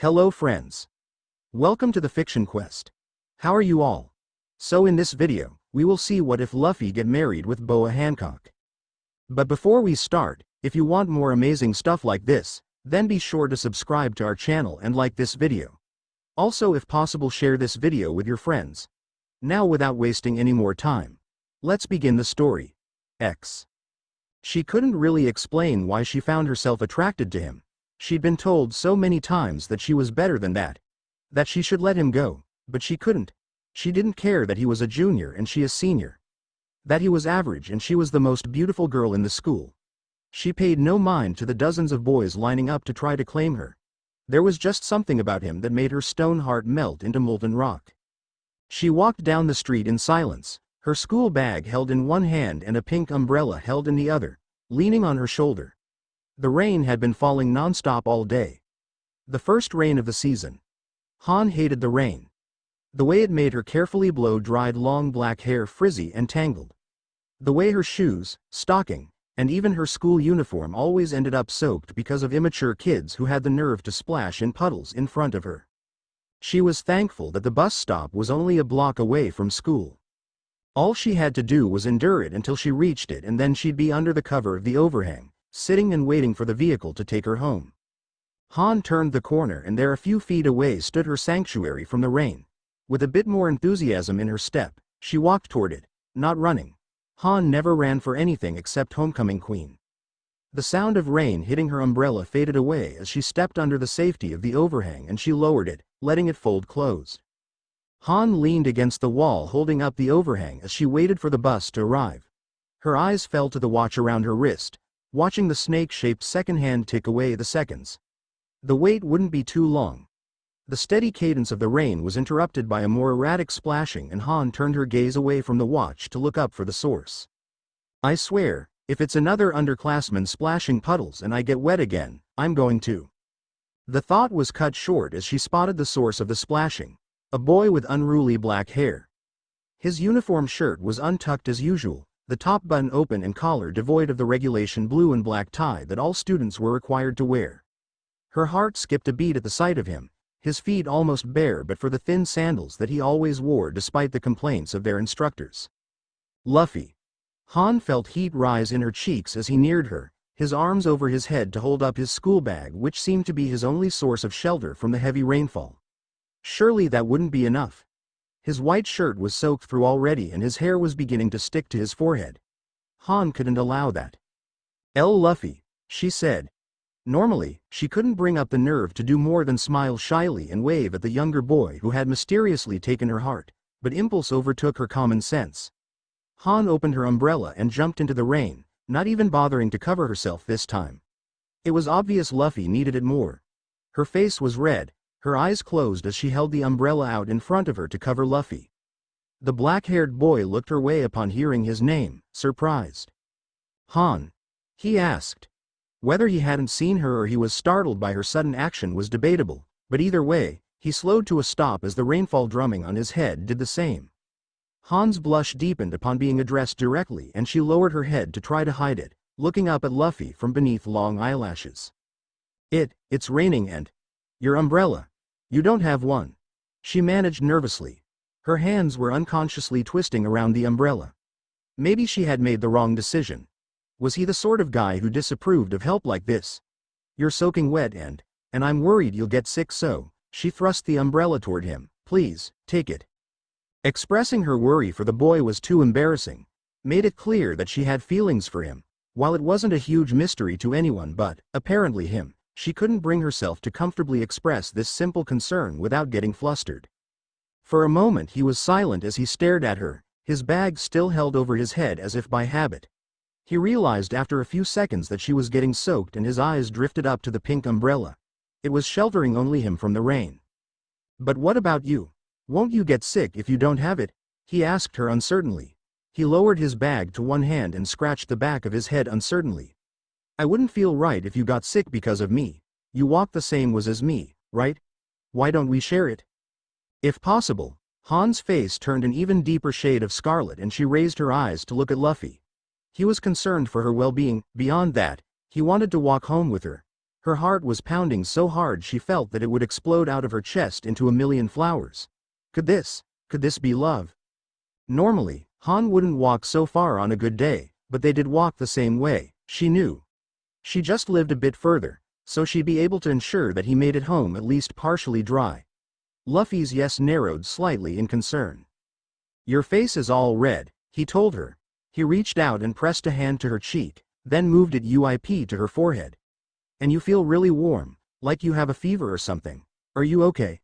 Hello friends. Welcome to the Fiction Quest. How are you all? So in this video, we will see what if Luffy get married with Boa Hancock. But before we start, if you want more amazing stuff like this, then be sure to subscribe to our channel and like this video. Also, if possible, share this video with your friends. Now without wasting any more time, let's begin the story. She couldn't really explain why she found herself attracted to him. She'd been told so many times that she was better than that she should let him go, but she couldn't. She didn't care that he was a junior and she a senior, that he was average and she was the most beautiful girl in the school. She paid no mind to the dozens of boys lining up to try to claim her. There was just something about him that made her stone heart melt into molten rock. She walked down the street in silence, her school bag held in one hand and a pink umbrella held in the other, leaning on her shoulder. The rain had been falling non-stop all day. The first rain of the season. Han hated the rain. The way it made her carefully blow-dried long black hair frizzy and tangled. The way her shoes, stocking, and even her school uniform always ended up soaked because of immature kids who had the nerve to splash in puddles in front of her. She was thankful that the bus stop was only a block away from school. All she had to do was endure it until she reached it, and then she'd be under the cover of the overhang, sitting and waiting for the vehicle to take her home. Han turned the corner and there a few feet away stood her sanctuary from the rain. With a bit more enthusiasm in her step, she walked toward it, not running. Han never ran for anything except Homecoming Queen. The sound of rain hitting her umbrella faded away as she stepped under the safety of the overhang and she lowered it, letting it fold closed. Han leaned against the wall holding up the overhang as she waited for the bus to arrive. Her eyes fell to the watch around her wrist, watching the snake-shaped second hand tick away the seconds. The wait wouldn't be too long. The steady cadence of the rain was interrupted by a more erratic splashing, and Han turned her gaze away from the watch to look up for the source. "I swear, if it's another underclassman splashing puddles and I get wet again, I'm going to." The thought was cut short as she spotted the source of the splashing, a boy with unruly black hair. His uniform shirt was untucked as usual, the top button open and collar devoid of the regulation blue and black tie that all students were required to wear. Her heart skipped a beat at the sight of him, his feet almost bare but for the thin sandals that he always wore despite the complaints of their instructors. Luffy. Han felt heat rise in her cheeks as he neared her, his arms over his head to hold up his school bag, which seemed to be his only source of shelter from the heavy rainfall. Surely that wouldn't be enough. His white shirt was soaked through already and his hair was beginning to stick to his forehead. Han couldn't allow that. Luffy, she said. Normally, she couldn't bring up the nerve to do more than smile shyly and wave at the younger boy who had mysteriously taken her heart, but impulse overtook her common sense. Han opened her umbrella and jumped into the rain, not even bothering to cover herself this time. It was obvious Luffy needed it more. Her face was red, her eyes closed as she held the umbrella out in front of her to cover Luffy. The black-haired boy looked her way upon hearing his name, surprised. "Han?" he asked. Whether he hadn't seen her or he was startled by her sudden action was debatable, but either way, he slowed to a stop as the rainfall drumming on his head did the same. Han's blush deepened upon being addressed directly and she lowered her head to try to hide it, looking up at Luffy from beneath long eyelashes. It's raining and... your umbrella. You don't have one." She managed nervously. Her hands were unconsciously twisting around the umbrella. Maybe she had made the wrong decision. Was he the sort of guy who disapproved of help like this? "You're soaking wet and I'm worried you'll get sick, so..." She thrust the umbrella toward him. "Please, take it." Expressing her worry for the boy was too embarrassing. Made it clear that she had feelings for him. While it wasn't a huge mystery to anyone but, apparently him, she couldn't bring herself to comfortably express this simple concern without getting flustered. For a moment he was silent as he stared at her, his bag still held over his head as if by habit. He realized after a few seconds that she was getting soaked and his eyes drifted up to the pink umbrella. It was sheltering only him from the rain. "But what about you? Won't you get sick if you don't have it?" he asked her uncertainly. He lowered his bag to one hand and scratched the back of his head uncertainly. "I wouldn't feel right if you got sick because of me. You walk the same was as me, right? Why don't we share it?" If possible. Han's face turned an even deeper shade of scarlet and she raised her eyes to look at Luffy. He was concerned for her well-being. Beyond that, he wanted to walk home with her. Her heart was pounding so hard she felt that it would explode out of her chest into a million flowers. Could this be love? Normally, Han wouldn't walk so far on a good day, but they did walk the same way, she knew. She just lived a bit further, so she'd be able to ensure that he made it home at least partially dry. Luffy's yes narrowed slightly in concern. Your face is all red, he told her. He reached out and pressed a hand to her cheek, then moved it to her forehead. And you feel really warm, like you have a fever or something. Are you okay?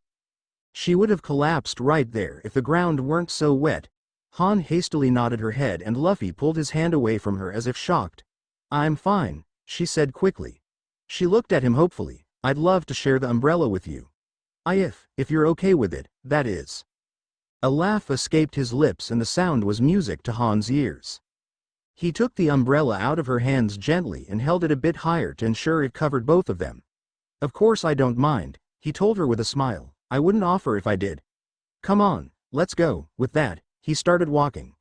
She would have collapsed right there if the ground weren't so wet. Han hastily nodded her head and Luffy pulled his hand away from her as if shocked. I'm fine, she said quickly. She looked at him hopefully. I'd love to share the umbrella with you. If you're okay with it, that is. A laugh escaped his lips and the sound was music to Han's ears. He took the umbrella out of her hands gently and held it a bit higher to ensure it covered both of them. Of course I don't mind, he told her with a smile. I wouldn't offer if I did. Come on, let's go. With that, he started walking.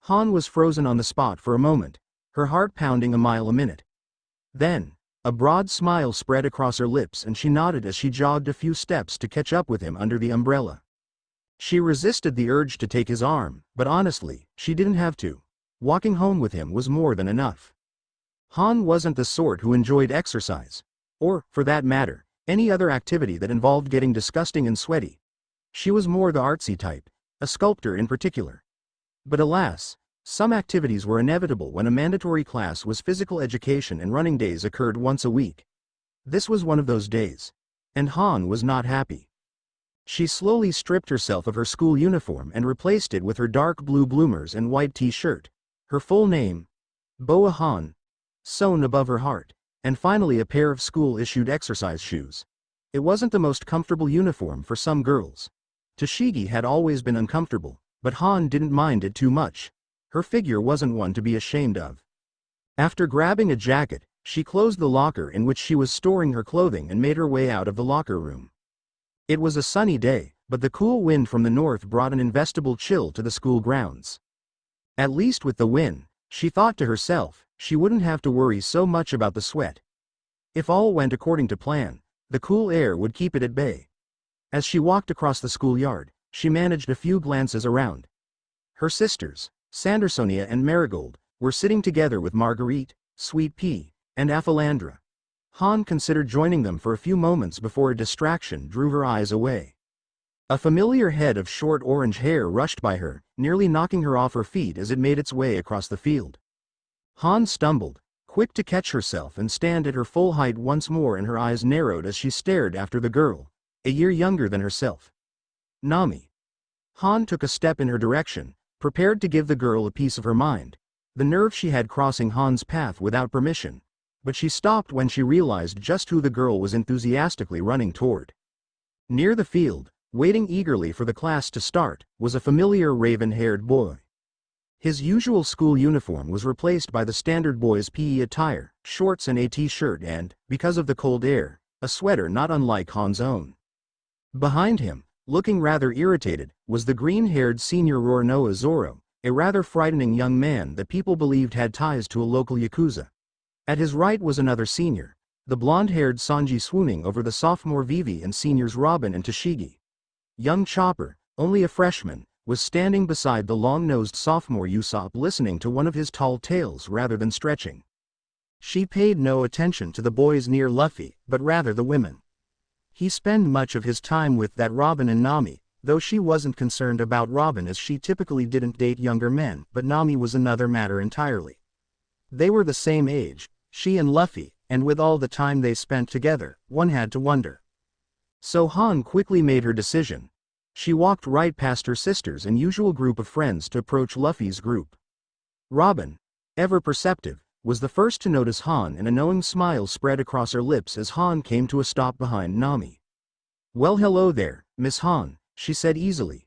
Han was frozen on the spot for a moment, her heart pounding a mile a minute. Then, a broad smile spread across her lips and she nodded as she jogged a few steps to catch up with him under the umbrella. She resisted the urge to take his arm, but honestly, she didn't have to. Walking home with him was more than enough. Han wasn't the sort who enjoyed exercise. Or, for that matter, any other activity that involved getting disgusting and sweaty. She was more the artsy type, a sculptor in particular. But alas, some activities were inevitable when a mandatory class was physical education and running days occurred once a week. This was one of those days. And Han was not happy. She slowly stripped herself of her school uniform and replaced it with her dark blue bloomers and white t-shirt. Her full name, Boa Han, sewn above her heart, and finally a pair of school-issued exercise shoes. It wasn't the most comfortable uniform for some girls. Tashigi had always been uncomfortable, but Han didn't mind it too much. Her figure wasn't one to be ashamed of. After grabbing a jacket, she closed the locker in which she was storing her clothing and made her way out of the locker room. It was a sunny day, but the cool wind from the north brought an investable chill to the school grounds. At least with the wind, she thought to herself, she wouldn't have to worry so much about the sweat. If all went according to plan, the cool air would keep it at bay. As she walked across the schoolyard, she managed a few glances around. Her sisters, Sandersonia and Marigold, were sitting together with Marguerite, Sweet Pea, and Aphilandra. Han considered joining them for a few moments before a distraction drew her eyes away. A familiar head of short orange hair rushed by her, nearly knocking her off her feet as it made its way across the field. Han stumbled, quick to catch herself and stand at her full height once more, and her eyes narrowed as she stared after the girl, a year younger than herself. Nami. Han took a step in her direction, prepared to give the girl a piece of her mind, the nerve she had crossing Han's path without permission, but she stopped when she realized just who the girl was enthusiastically running toward. Near the field, waiting eagerly for the class to start, was a familiar raven-haired boy. His usual school uniform was replaced by the standard boy's PE attire, shorts and a t-shirt and, because of the cold air, a sweater not unlike Han's own. Behind him, looking rather irritated, was the green-haired senior Roronoa Zoro, a rather frightening young man that people believed had ties to a local yakuza. At his right was another senior, the blonde-haired Sanji swooning over the sophomore Vivi and seniors Robin and Tashigi. Young Chopper, only a freshman, was standing beside the long-nosed sophomore Usopp listening to one of his tall tales rather than stretching. She paid no attention to the boys near Luffy, but rather the women. He spent much of his time with that Robin and Nami, though she wasn't concerned about Robin as she typically didn't date younger men, but Nami was another matter entirely. They were the same age, she and Luffy, and with all the time they spent together, one had to wonder. So Han quickly made her decision. She walked right past her sisters and usual group of friends to approach Luffy's group. Robin, ever perceptive, was the first to notice Han, and a knowing smile spread across her lips as Han came to a stop behind Nami. Well, hello there, Miss Han, she said easily.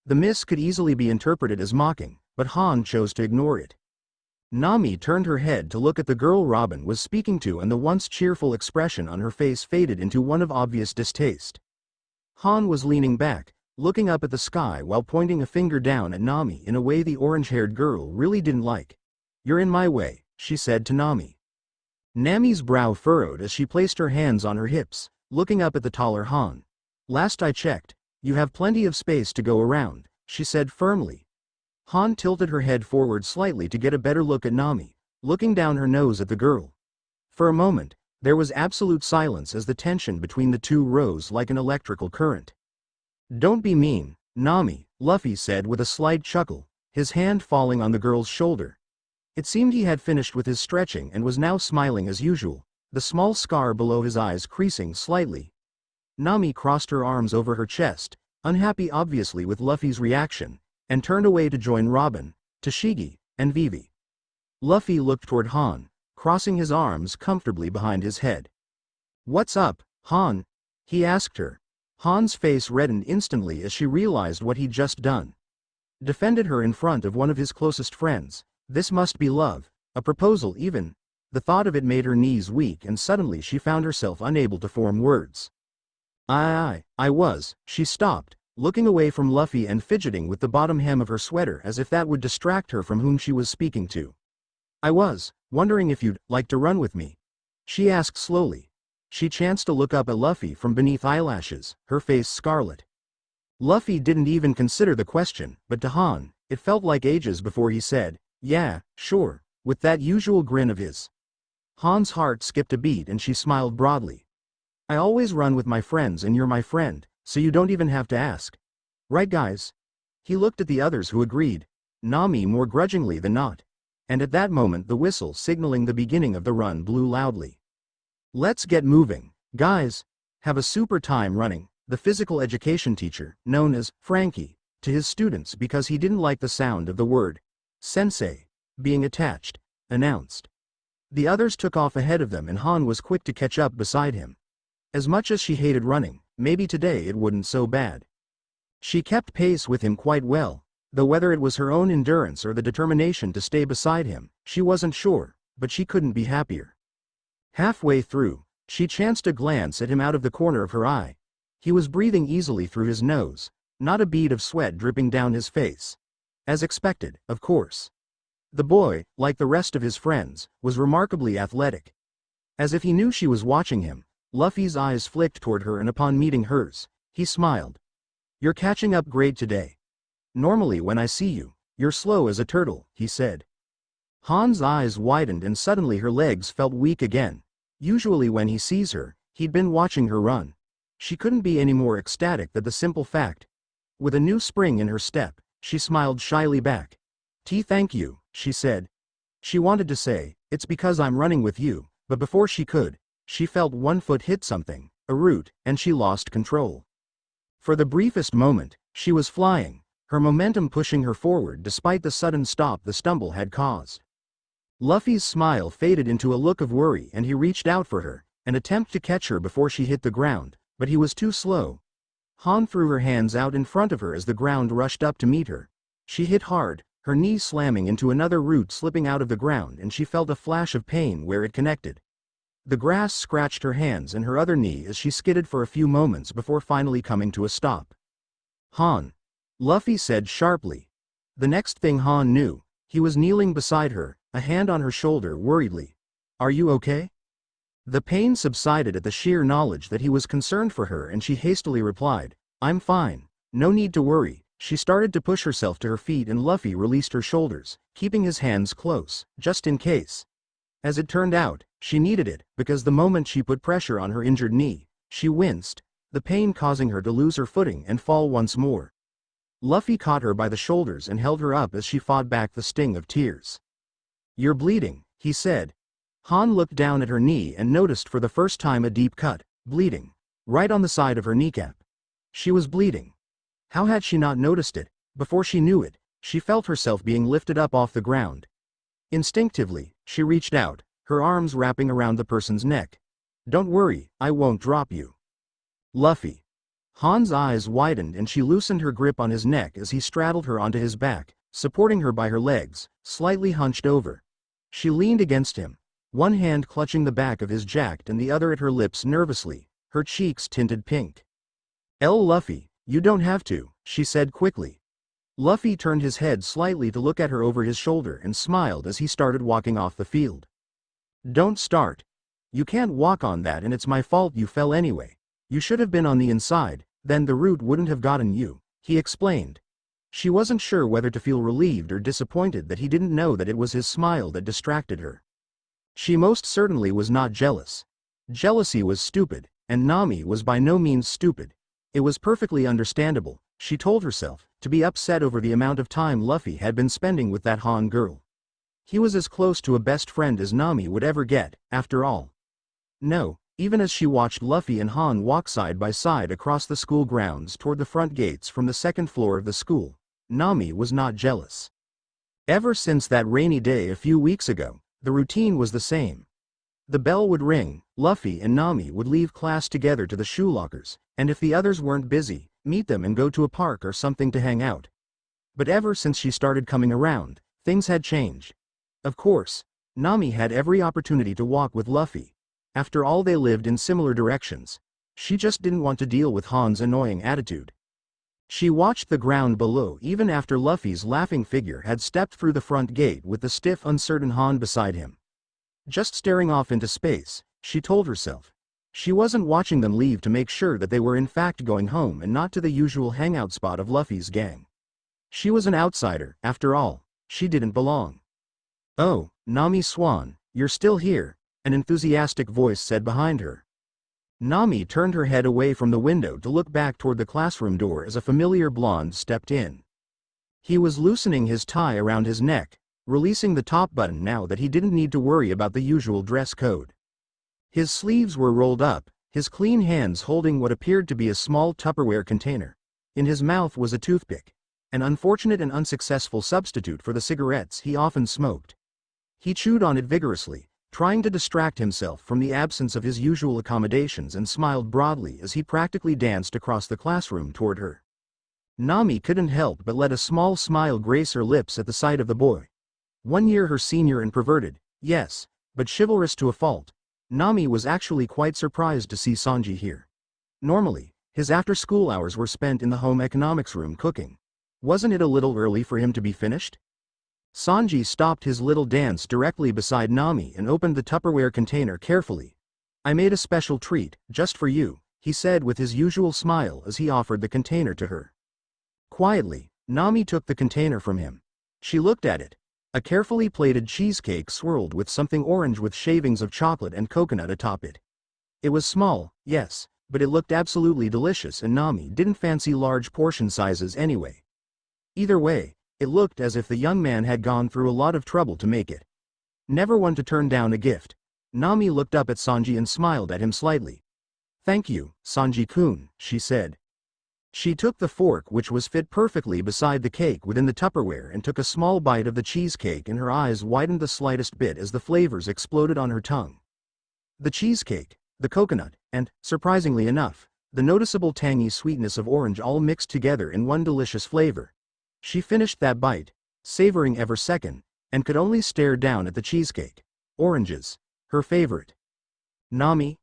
The miss could easily be interpreted as mocking, but Han chose to ignore it. Nami turned her head to look at the girl Robin was speaking to, and the once cheerful expression on her face faded into one of obvious distaste. Han was leaning back, looking up at the sky while pointing a finger down at Nami in a way the orange-haired girl really didn't like. You're in my way, she said to Nami. Nami's brow furrowed as she placed her hands on her hips, looking up at the taller Han. Last I checked, you have plenty of space to go around, she said firmly. Han tilted her head forward slightly to get a better look at Nami, looking down her nose at the girl. For a moment, there was absolute silence as the tension between the two rose like an electrical current. Don't be mean, Nami, Luffy said with a slight chuckle, his hand falling on the girl's shoulder. It seemed he had finished with his stretching and was now smiling as usual, the small scar below his eyes creasing slightly. Nami crossed her arms over her chest, unhappy obviously with Luffy's reaction, and turned away to join Robin, Tashigi, and Vivi. Luffy looked toward Han, crossing his arms comfortably behind his head. What's up, Han? He asked her. Han's face reddened instantly as she realized what he'd just done. Defended her in front of one of his closest friends. This must be love, a proposal even. The thought of it made her knees weak and suddenly she found herself unable to form words. I was, she stopped, looking away from Luffy and fidgeting with the bottom hem of her sweater as if that would distract her from whom she was speaking to. I was wondering if you'd like to run with me, she asked slowly. She chanced to look up at Luffy from beneath eyelashes, her face scarlet. Luffy didn't even consider the question, but to Han, it felt like ages before he said, yeah, sure, with that usual grin of his. Han's heart skipped a beat and she smiled broadly. I always run with my friends and you're my friend, so you don't even have to ask. Right guys? He looked at the others who agreed, Nami more grudgingly than not. And at that moment the whistle signaling the beginning of the run blew loudly. Let's get moving, guys. Have a super time running, the physical education teacher, known as Frankie, to his students because he didn't like the sound of the word sensei being attached, announced. The others took off ahead of them and Han was quick to catch up beside him. As much as she hated running, maybe today it wouldn't so bad. She kept pace with him quite well, though whether it was her own endurance or the determination to stay beside him, she wasn't sure, but she couldn't be happier. Halfway through, she chanced to glance at him out of the corner of her eye. He was breathing easily through his nose, not a bead of sweat dripping down his face. As expected, of course. The boy, like the rest of his friends, was remarkably athletic. As if he knew she was watching him, Luffy's eyes flicked toward her and upon meeting hers, he smiled. You're catching up great today. Normally when I see you, you're slow as a turtle, he said. Han's eyes widened and suddenly her legs felt weak again. Usually when he sees her, he'd been watching her run. She couldn't be any more ecstatic than the simple fact. With a new spring in her step, she smiled shyly back. Thank you, she said. She wanted to say, it's because I'm running with you, but before she could, she felt one foot hit something, a root, and she lost control. For the briefest moment, she was flying, her momentum pushing her forward despite the sudden stop the stumble had caused. Luffy's smile faded into a look of worry and he reached out for her, an attempt to catch her before she hit the ground, but he was too slow. Han threw her hands out in front of her as the ground rushed up to meet her. She hit hard, her knee slamming into another root slipping out of the ground and she felt a flash of pain where it connected. The grass scratched her hands and her other knee as she skidded for a few moments before finally coming to a stop. Han. Luffy said sharply. The next thing Han knew, he was kneeling beside her, a hand on her shoulder worriedly. Are you okay? The pain subsided at the sheer knowledge that he was concerned for her and she hastily replied, I'm fine, no need to worry. She started to push herself to her feet and Luffy released her shoulders, keeping his hands close, just in case. As it turned out, she needed it, because the moment she put pressure on her injured knee, she winced, the pain causing her to lose her footing and fall once more. Luffy caught her by the shoulders and held her up as she fought back the sting of tears. You're bleeding, he said. Han looked down at her knee and noticed for the first time a deep cut, bleeding, right on the side of her kneecap. She was bleeding. How had she not noticed it? Before she knew it, she felt herself being lifted up off the ground. Instinctively, she reached out, her arms wrapping around the person's neck. Don't worry, I won't drop you. Luffy. Han's eyes widened and she loosened her grip on his neck as he straddled her onto his back, supporting her by her legs, slightly hunched over. She leaned against him, one hand clutching the back of his jacket and the other at her lips nervously, her cheeks tinted pink. Luffy, you don't have to, she said quickly. Luffy turned his head slightly to look at her over his shoulder and smiled as he started walking off the field. Don't start. You can't walk on that and it's my fault you fell anyway. You should have been on the inside, then the root wouldn't have gotten you, he explained. She wasn't sure whether to feel relieved or disappointed that he didn't know that it was his smile that distracted her. She most certainly was not jealous. Jealousy was stupid, and Nami was by no means stupid. It was perfectly understandable, she told herself, to be upset over the amount of time Luffy had been spending with that Han girl. He was as close to a best friend as Nami would ever get, after all. No, even as she watched Luffy and Han walk side by side across the school grounds toward the front gates from the second floor of the school, Nami was not jealous. Ever since that rainy day a few weeks ago, the routine was the same. The bell would ring, Luffy and Nami would leave class together to the shoe lockers, and if the others weren't busy, meet them and go to a park or something to hang out. But ever since she started coming around, things had changed. Of course, Nami had every opportunity to walk with Luffy. After all, they lived in similar directions. She just didn't want to deal with Han's annoying attitude. She watched the ground below even after Luffy's laughing figure had stepped through the front gate with the stiff, uncertain Han beside him. Just staring off into space, she told herself. She wasn't watching them leave to make sure that they were in fact going home and not to the usual hangout spot of Luffy's gang. She was an outsider, after all. She didn't belong. "Oh, Nami Swan, you're still here," an enthusiastic voice said behind her. Nami turned her head away from the window to look back toward the classroom door as a familiar blonde stepped in. He was loosening his tie around his neck, releasing the top button now that he didn't need to worry about the usual dress code. His sleeves were rolled up, his clean hands holding what appeared to be a small Tupperware container. In his mouth was a toothpick, an unfortunate and unsuccessful substitute for the cigarettes he often smoked. He chewed on it vigorously, trying to distract himself from the absence of his usual accommodations, and smiled broadly as he practically danced across the classroom toward her. Nami couldn't help but let a small smile grace her lips at the sight of the boy. 1 year her senior and perverted, yes, but chivalrous to a fault, Nami was actually quite surprised to see Sanji here. Normally, his after-school hours were spent in the home economics room cooking. Wasn't it a little early for him to be finished? Sanji stopped his little dance directly beside Nami and opened the Tupperware container carefully. "I made a special treat, just for you," he said with his usual smile as he offered the container to her. Quietly, Nami took the container from him. She looked at it. A carefully plated cheesecake swirled with something orange with shavings of chocolate and coconut atop it. It was small, yes, but it looked absolutely delicious, and Nami didn't fancy large portion sizes anyway. Either way, it looked as if the young man had gone through a lot of trouble to make it. Never one to turn down a gift. Nami looked up at Sanji and smiled at him slightly. "Thank you, Sanji-kun," she said. She took the fork, which was fit perfectly beside the cake within the Tupperware, and took a small bite of the cheesecake, and her eyes widened the slightest bit as the flavors exploded on her tongue. The cheesecake, the coconut, and, surprisingly enough, the noticeable tangy sweetness of orange all mixed together in one delicious flavor. She finished that bite, savoring every second, and could only stare down at the cheesecake. Oranges. Her favorite. "Nami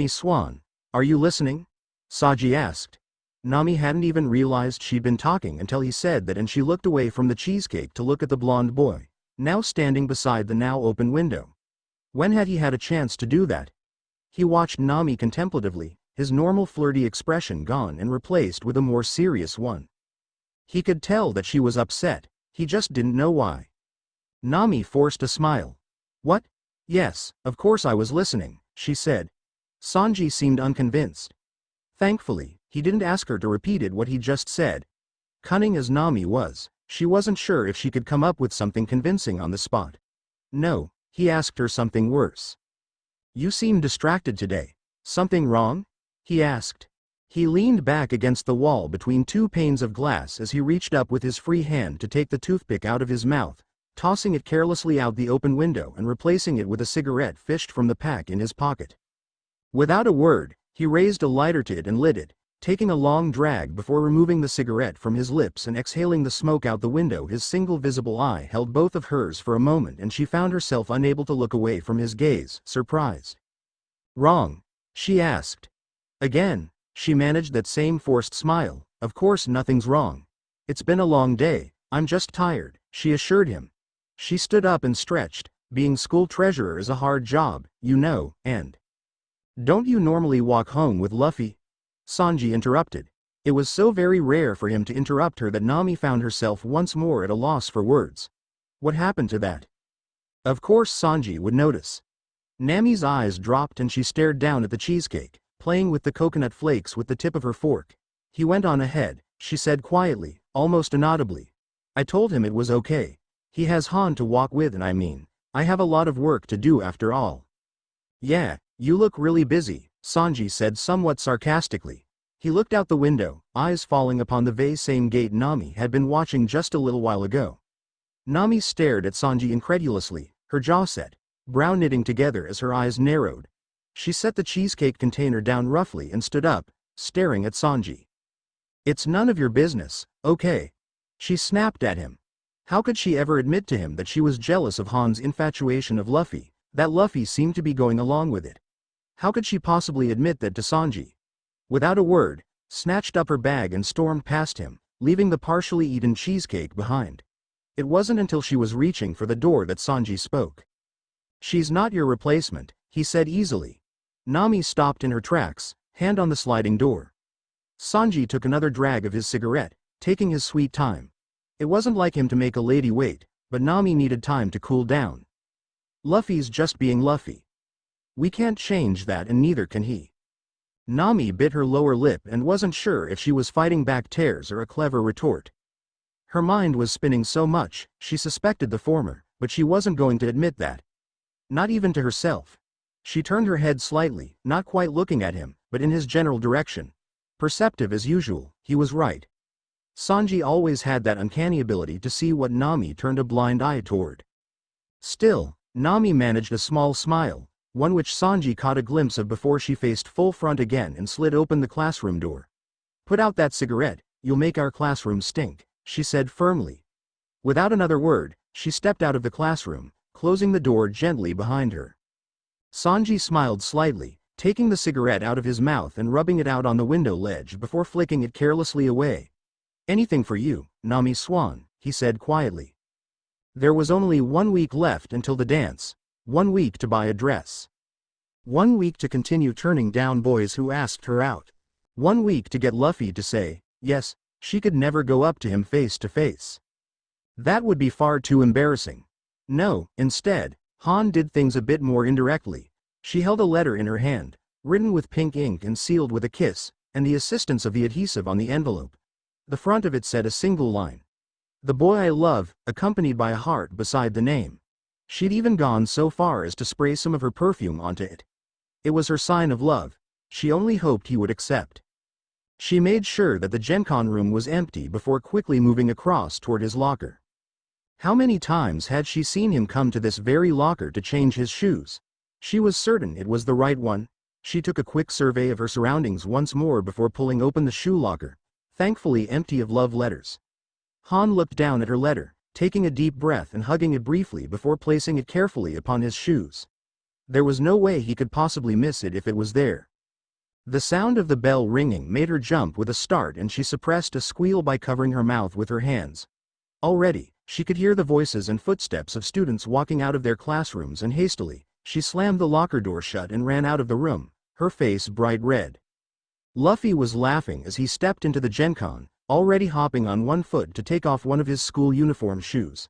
Swan, are you listening?" Sanji asked. Nami hadn't even realized she'd been talking until he said that, and she looked away from the cheesecake to look at the blonde boy, now standing beside the now open window. When had he had a chance to do that? He watched Nami contemplatively, his normal flirty expression gone and replaced with a more serious one. He could tell that she was upset, he just didn't know why. Nami forced a smile. "What? Yes, of course I was listening," she said. Sanji seemed unconvinced. Thankfully, he didn't ask her to repeat what he just said. Cunning as Nami was, she wasn't sure if she could come up with something convincing on the spot. No, he asked her something worse. "You seem distracted today. Something wrong?" he asked. He leaned back against the wall between two panes of glass as he reached up with his free hand to take the toothpick out of his mouth, tossing it carelessly out the open window and replacing it with a cigarette fished from the pack in his pocket. Without a word, he raised a lighter to it and lit it, taking a long drag before removing the cigarette from his lips and exhaling the smoke out the window. His single visible eye held both of hers for a moment, and she found herself unable to look away from his gaze, surprised. "Wrong?" she asked. Again, she managed that same forced smile. "Of course nothing's wrong. It's been a long day, I'm just tired," she assured him. She stood up and stretched, Being school treasurer is a hard job, you know, and don't you normally walk home with Luffy? Sanji interrupted. It was so very rare for him to interrupt her that Nami found herself once more at a loss for words. What happened to that? Of course Sanji would notice. Nami's eyes dropped and she stared down at the cheesecake, playing with the coconut flakes with the tip of her fork. He went on ahead, she said quietly, almost inaudibly. I told him it was okay. He has Han to walk with and I have a lot of work to do after all. Yeah, you look really busy, Sanji said somewhat sarcastically. He looked out the window, eyes falling upon the same gate Nami had been watching just a little while ago. Nami stared at Sanji incredulously, her jaw set, brow knitting together as her eyes narrowed. She set the cheesecake container down roughly and stood up, staring at Sanji. It's none of your business, okay? She snapped at him. How could she ever admit to him that she was jealous of Han's infatuation of Luffy, that Luffy seemed to be going along with it? How could she possibly admit that to Sanji? Without a word, snatched up her bag and stormed past him, leaving the partially eaten cheesecake behind. It wasn't until she was reaching for the door that Sanji spoke. She's not your replacement, he said easily. Nami stopped in her tracks, hand on the sliding door. Sanji took another drag of his cigarette, taking his sweet time. It wasn't like him to make a lady wait, but Nami needed time to cool down. Luffy's just being Luffy. We can't change that and neither can he. Nami bit her lower lip and wasn't sure if she was fighting back tears or a clever retort. Her mind was spinning so much, she suspected the former, but she wasn't going to admit that. Not even to herself. She turned her head slightly, not quite looking at him, but in his general direction. Perceptive as usual, he was right. Sanji always had that uncanny ability to see what Nami turned a blind eye toward. Still, Nami managed a small smile, one which Sanji caught a glimpse of before she faced full front again and slid open the classroom door. Put out that cigarette, you'll make our classroom stink, she said firmly. Without another word, she stepped out of the classroom, closing the door gently behind her. Sanji smiled slightly, taking the cigarette out of his mouth and rubbing it out on the window ledge before flicking it carelessly away. Anything for you, Nami Swan, he said quietly. There was only 1 week left until the dance, 1 week to buy a dress. 1 week to continue turning down boys who asked her out. 1 week to get Luffy to say, yes, she could never go up to him face to face. That would be far too embarrassing. No, instead, Han did things a bit more indirectly. She held a letter in her hand, written with pink ink and sealed with a kiss, and the assistance of the adhesive on the envelope. The front of it said a single line. The boy I love, accompanied by a heart beside the name. She'd even gone so far as to spray some of her perfume onto it. It was her sign of love. She only hoped he would accept. She made sure that the Gencon room was empty before quickly moving across toward his locker. How many times had she seen him come to this very locker to change his shoes? She was certain it was the right one. She took a quick survey of her surroundings once more before pulling open the shoe locker, thankfully empty of love letters. Han looked down at her letter, taking a deep breath and hugging it briefly before placing it carefully upon his shoes. There was no way he could possibly miss it if it was there. The sound of the bell ringing made her jump with a start and she suppressed a squeal by covering her mouth with her hands. Already, she could hear the voices and footsteps of students walking out of their classrooms and hastily, she slammed the locker door shut and ran out of the room, her face bright red. Luffy was laughing as he stepped into the Gencon, already hopping on one foot to take off one of his school uniform shoes.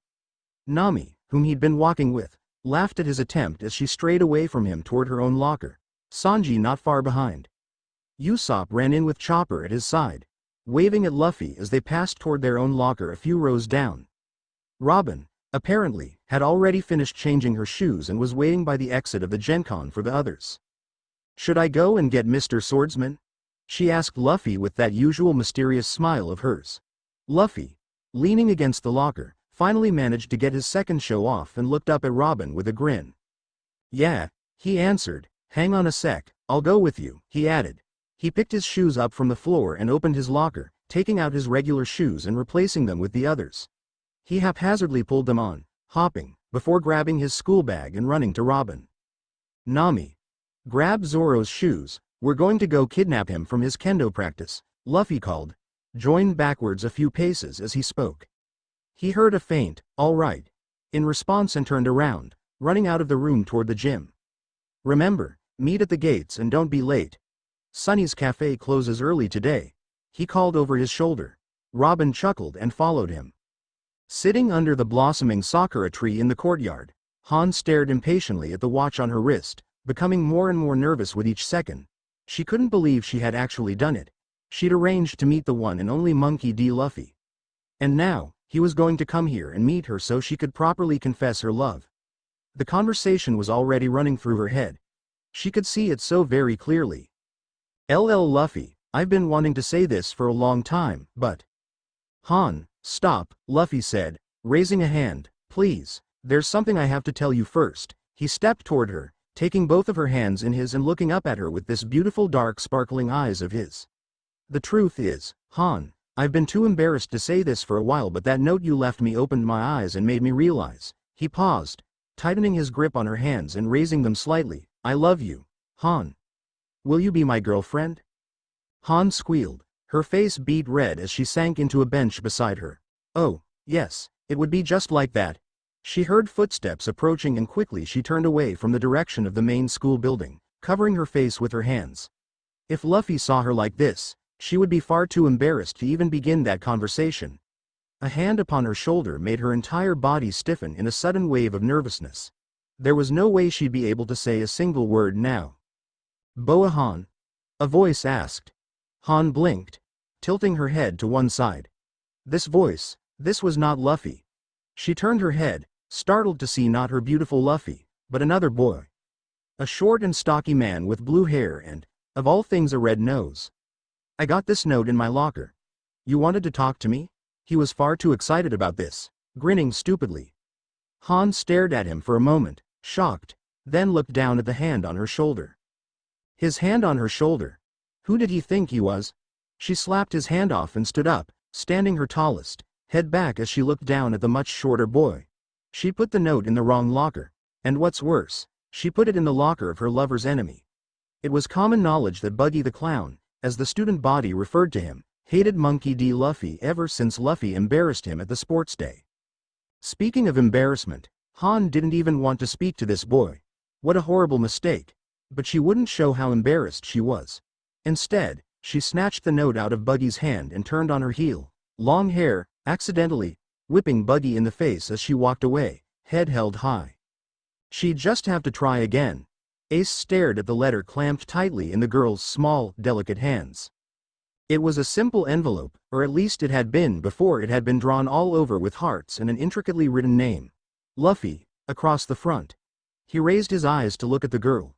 Nami, whom he'd been walking with, laughed at his attempt as she strayed away from him toward her own locker, Sanji not far behind. Usopp ran in with Chopper at his side, waving at Luffy as they passed toward their own locker a few rows down. Robin, apparently, had already finished changing her shoes and was waiting by the exit of the Gencon for the others. Should I go and get Mr. Swordsman? She asked Luffy with that usual mysterious smile of hers. Luffy, leaning against the locker, finally managed to get his second show off and looked up at Robin with a grin. Yeah, he answered. Hang on a sec, I'll go with you, he added. He picked his shoes up from the floor and opened his locker, taking out his regular shoes and replacing them with the others. He haphazardly pulled them on, hopping, before grabbing his school bag and running to Robin. Nami. Grab Zoro's shoes, we're going to go kidnap him from his kendo practice, Luffy called, joined backwards a few paces as he spoke. He heard a faint, all right, in response and turned around, running out of the room toward the gym. Remember, meet at the gates and don't be late. Sunny's cafe closes early today, he called over his shoulder. Robin chuckled and followed him. Sitting under the blossoming sakura tree in the courtyard, Han stared impatiently at the watch on her wrist, becoming more and more nervous with each second. She couldn't believe she had actually done it. She'd arranged to meet the one and only Monkey D. Luffy. And now, he was going to come here and meet her so she could properly confess her love. The conversation was already running through her head. She could see it so very clearly. LL Luffy, I've been wanting to say this for a long time, but... Han, stop, Luffy said, raising a hand. Please, there's something I have to tell you first. He stepped toward her, taking both of her hands in his and looking up at her with this beautiful dark sparkling eyes of his. The truth is, Han, I've been too embarrassed to say this for a while, but that note you left me opened my eyes and made me realize. He paused, tightening his grip on her hands and raising them slightly. I love you, Han. Will you be my girlfriend? Han squealed, her face beet red as she sank into a bench beside her. Oh, yes, it would be just like that. She heard footsteps approaching and quickly she turned away from the direction of the main school building, covering her face with her hands. If Luffy saw her like this, she would be far too embarrassed to even begin that conversation. A hand upon her shoulder made her entire body stiffen in a sudden wave of nervousness. There was no way she'd be able to say a single word now. Boa Han? A voice asked. Han blinked, tilting her head to one side. This voice, this was not Luffy. She turned her head, startled to see not her beautiful Luffy, but another boy. A short and stocky man with blue hair and, of all things, a red nose. I got this note in my locker. You wanted to talk to me? He was far too excited about this, grinning stupidly. Han stared at him for a moment, shocked, then looked down at the hand on her shoulder. His hand on her shoulder. Who did he think he was? She slapped his hand off and stood up, standing her tallest, head back as she looked down at the much shorter boy. She put the note in the wrong locker, and what's worse, she put it in the locker of her lover's enemy. It was common knowledge that Buggy the Clown, as the student body referred to him, hated Monkey D. Luffy ever since Luffy embarrassed him at the sports day. Speaking of embarrassment, Han didn't even want to speak to this boy. What a horrible mistake. But she wouldn't show how embarrassed she was. Instead, she snatched the note out of Buggy's hand and turned on her heel, long hair, accidentally, whipping Buggy in the face as she walked away, head held high. She'd just have to try again. Ace stared at the letter clamped tightly in the girl's small, delicate hands. It was a simple envelope, or at least it had been before it had been drawn all over with hearts and an intricately written name. Luffy, across the front. He raised his eyes to look at the girl.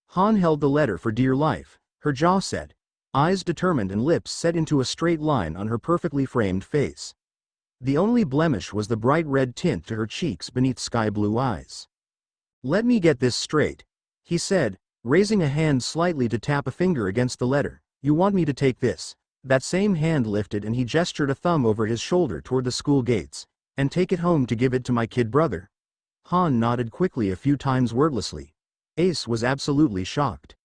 Han held the letter for dear life, her jaw set, eyes determined and lips set into a straight line on her perfectly framed face. The only blemish was the bright red tint to her cheeks beneath sky-blue eyes. Let me get this straight, he said, raising a hand slightly to tap a finger against the letter. You want me to take this? That same hand lifted and he gestured a thumb over his shoulder toward the school gates, and take it home to give it to my kid brother? Han nodded quickly a few times wordlessly. Ace was absolutely shocked.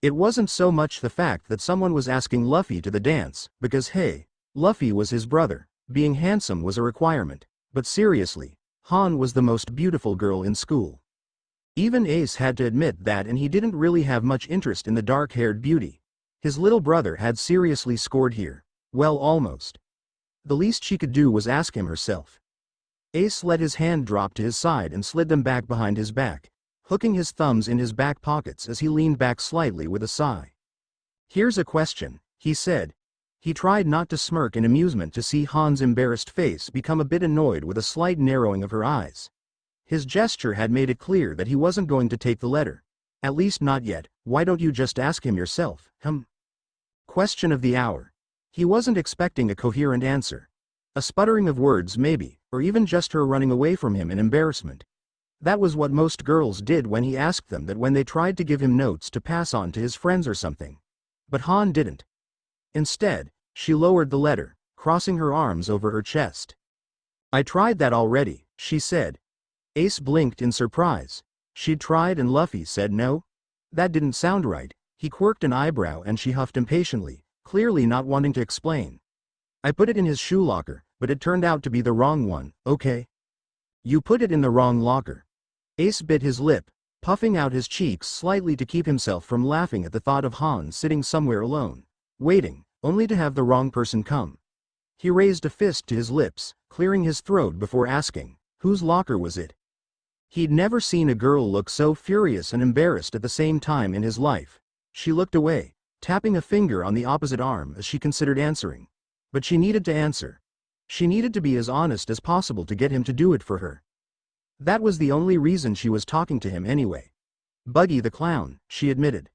It wasn't so much the fact that someone was asking Luffy to the dance, because hey, Luffy was his brother, being handsome was a requirement, but seriously, Han was the most beautiful girl in school. Even Ace had to admit that, and he didn't really have much interest in the dark-haired beauty. His little brother had seriously scored here. Well, almost. The least she could do was ask him herself. Ace let his hand drop to his side and slid them back behind his back, hooking his thumbs in his back pockets as he leaned back slightly with a sigh. Here's a question, he said. He tried not to smirk in amusement to see Han's embarrassed face become a bit annoyed with a slight narrowing of her eyes. His gesture had made it clear that he wasn't going to take the letter. At least not yet. Why don't you just ask him yourself? Question of the hour. He wasn't expecting a coherent answer. A sputtering of words maybe, or even just her running away from him in embarrassment. That was what most girls did when he asked them that when they tried to give him notes to pass on to his friends or something. But Han didn't. Instead, she lowered the letter, crossing her arms over her chest. I tried that already, she said. Ace blinked in surprise. She'd tried and Luffy said no? That didn't sound right. He quirked an eyebrow and she huffed impatiently, clearly not wanting to explain. I put it in his shoe locker, but it turned out to be the wrong one, okay? You put it in the wrong locker. Ace bit his lip, puffing out his cheeks slightly to keep himself from laughing at the thought of Han sitting somewhere alone, waiting, only to have the wrong person come. He raised a fist to his lips, clearing his throat before asking, whose locker was it? He'd never seen a girl look so furious and embarrassed at the same time in his life. She looked away, tapping a finger on the opposite arm as she considered answering. But she needed to answer. She needed to be as honest as possible to get him to do it for her. That was the only reason she was talking to him anyway. Buggy the clown, she admitted.